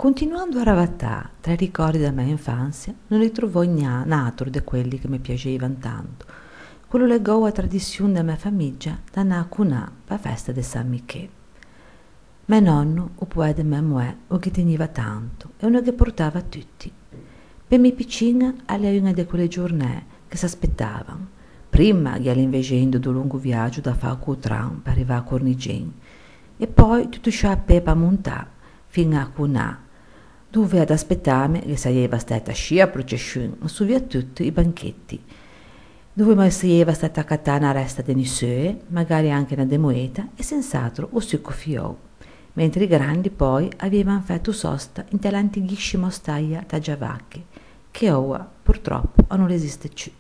Continuando a ravattà tra i ricordi della mia infanzia, non ritrovò un altro di quelli che mi piacevano tanto. Quello legò a tradizione della mia famiglia da nacunà per la festa di San Michele. Mio nonno, o può di mia muè, o che teneva tanto, e uno che portava a tutti. Per me piccina, alle una di quelle giornate che si aspettavano. Prima che all'invegendo del lungo viaggio da fare con tram per arrivare a Cornigien, e poi tutto ciò a pepa montà fino a Cunà, dove ad aspettarmi che sarebbe stata scia processione, ma su via tutti i banchetti, dove mi sarebbe stata cattata una resta di nissoe, magari anche una demoeta, e senz'altro un succo fiò, mentre i grandi poi avevano fatto sosta in quell'antichissima ostaia da giavacche, che ora purtroppo non esiste più.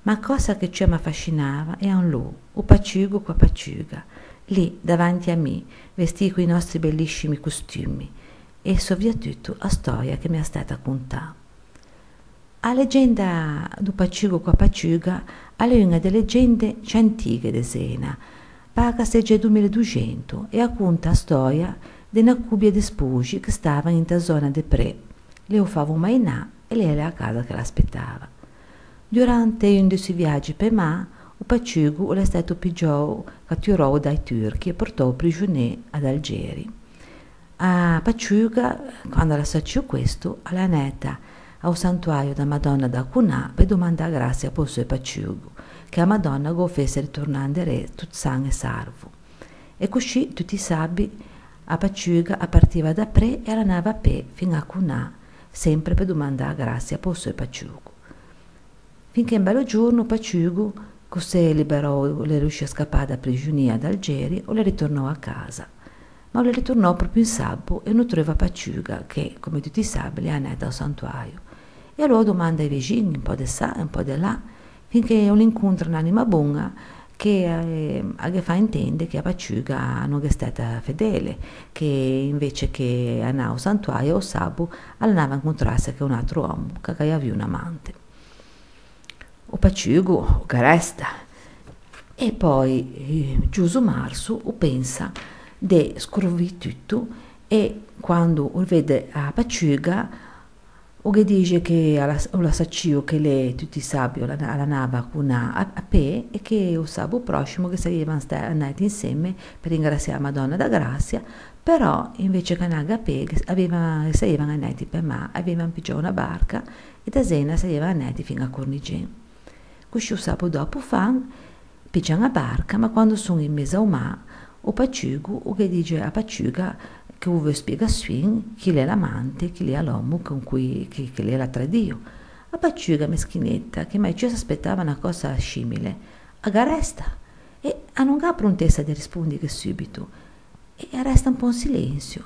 Ma cosa che ciò mi affascinava è un lu, un pacciugo qua pacciuga, lì davanti a me, vestiti con i nostri bellissimi costumi, e soprattutto la storia che mi è stata contata. La leggenda du pacciugo qua pacciuga è una delle leggende più antiche di Sena, paga segge 2200 e racconta la storia di una coppia di sposi che stavano in ta zona de Pre. Le lo fava mainà e lei era a casa che l'aspettava. Durante uno dei suoi viaggi per mare, il pacciugo è stato catturato dai turchi e portato prigioniero ad Algeri. A Paciuga, quando la sacciò questo, alla netta al santuario da Madonna da Cunà per domandare grazia per il suo Paciugo, che a Madonna lo fece ritornare re tutto sano e salvo. E così tutti i sabbi a Paciuga partiva da Pre e andava a pe fino a Cunà, sempre per domandare grazia per il suo Paciugo. Finché un bello giorno Paciugo, così liberò le riuscì a scappare da prigionia ad Algeri o le ritornò a casa. Ma le ritornò proprio in sabbo e non trova Paciuga, che, come tutti i sabbi, le ha netta al santuario. E allora domanda ai vicini, un po' di là e un po' di là, finché non incontra un'anima buona che fa intendere che a Paciuga non è stata fedele, che invece che andare al santuario o sabbo, andava a incontrarsi con un altro uomo che aveva un amante. O Paciugo, che resta. E poi Giuso Marzo pensa di scrovare tutto e quando vede a Paciuga o che dice che la saccio che lei tutti i sabbi alla nava con a pe e che o sabo prossimo che sarebbero andati insieme per ringraziare Madonna da grazia, però invece che andare a pe sarebbero andati per mare, avevano pigiato una barca e da Sena sarebbero andati fino a Cornigien. Così o sabo dopo fan pigiano una barca, ma quando sono in mezzo al mare o Paciugo o che dice a Paciuga che vuole spiegazione chi è l'amante, chi è l'uomo con cui che lei l'ha tradito. A Paciuga meschinetta che mai ci aspettava una cosa simile, resta e non ha prontezza di rispondere subito e resta un po' in silenzio.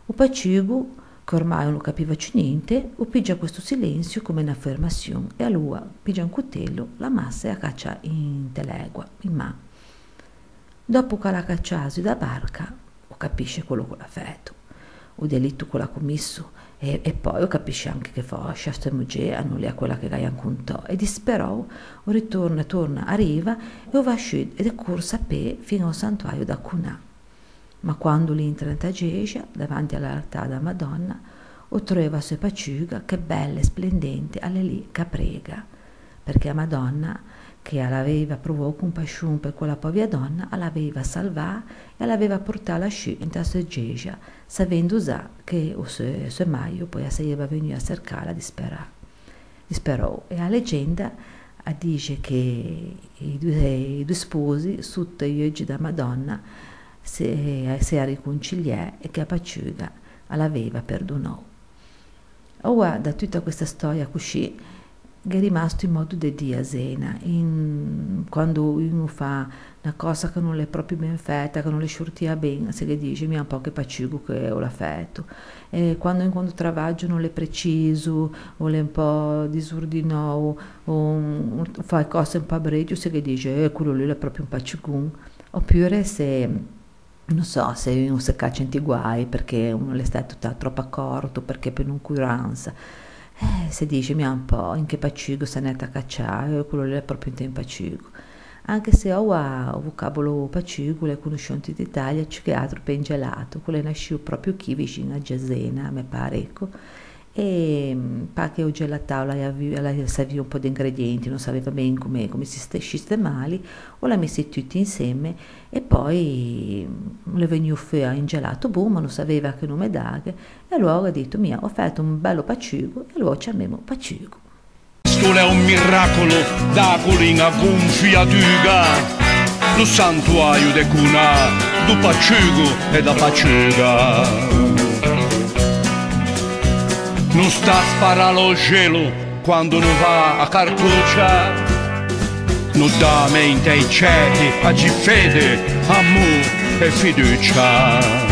O Paciugo, che ormai non capiva più niente, o pigia questo silenzio come un'affermazione e allora pigia un coltello, la massa e la caccia in telegua, in mano. Dopo che la cacciasi da barca, o capisce quello che l'ha fatto, o delitto che l'ha commesso, e poi o capisce anche che forse questa moglie non è quella che gli contò, e disperò, o torna, arriva, e o va sciù ed è corsa a pe fino al santuario da Cunà. Ma quando l'entra in tagegia, davanti all'altare da Madonna, o trova sua Paciuga che bella e splendente alle lì che prega, perché a Madonna che l'aveva provato compassione per quella povera donna, l'aveva salvata e l'aveva portata lasciù in ta seggegia, sapendo già che il suo maio poi sarebbe venuto a cercarla disperò. E la leggenda dice che i due sposi, sotto gli occhi della Madonna, si riconciliato e che a Paciuga l'aveva perdonato. Ora, da tutta questa storia così, è rimasto in modo di dire a Sena, quando uno fa una cosa che non è proprio ben fatta, che non le sciortia bene, se che dice mi ha un po' che Paciugo che ho l'ha fatto, e quando incontro travaggio non è preciso, o è un po' disordinato, o fa cose un po' breggio, se che dice quello lì è proprio un Paciugun, oppure se non so, se uno si caccia in guai perché uno è stato troppo accorto, perché per noncuranza. Se dice mi ha un po' in che Paciugo se ne è a cacciare, quello lì è proprio in tempo Paciugo. anche se ora ho vocabolo pacigule, conosciuti d'Italia, c'è che altro per gelato, quello nasce proprio qui vicino a Gesena, mi pare, ecco. E pa che ho gelatato, la serviva un po' di ingredienti, non sapeva bene come sistemarli, o la messi tutti insieme e poi le veniva fuori in gelato, boh, ma non sapeva che nome dare, e allora ho detto, mia, ho fatto un bello paciugo, e allora chiamiamo paciugo. Questo è un miracolo da colina gonfiatuga, lo santuario de cuna, do paciugo e da paciuga. Non sta a sparare lo gelo quando non va a carcoccia, non dà mente ai ciechi, a fede, amore e fiducia.